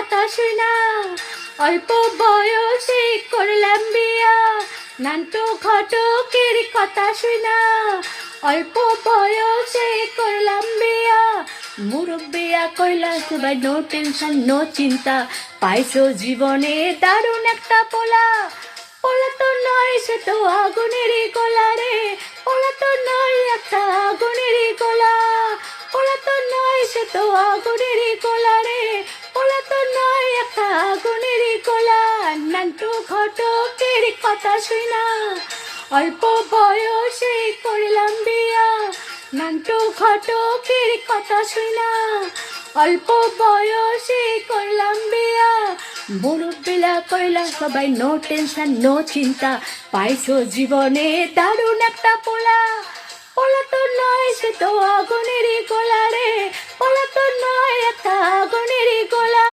কথা শুনা অল্প বয়সে করলাম বিয়া নান্টু ঘটকের কথা শুনা অল্প বয়সে করলাম বিয়া মুরব্বিয়া কইলা সবাই নো টেনশন নো চিন্তা পাইছো জীবনে দারুণ একটা পোলা পোলা তো নয় সে তো আগুনেরই গোলা রে পোলা তো নয় একটা আগুনেরই গোলা পোলা তো নয় সে তো আগুনেরই গোলা রে পোলা তো নয় একটা আগুনেরই গোলা নান্টু ঘটকের কথা শুনা অল্প বয়সে করলাম বিয়া নান্টু ঘটকের কথা শুনা অল্প বয়সে করলাম বিয়া মুরব্বিলা কইলা সবাই নো টেনশন নো চিন্তা পাইছো জীবনে দারুণ একটা পোলা পোলা তো নয় সে তো আগুনেরই গোলা রে পোলা তো নয় একটা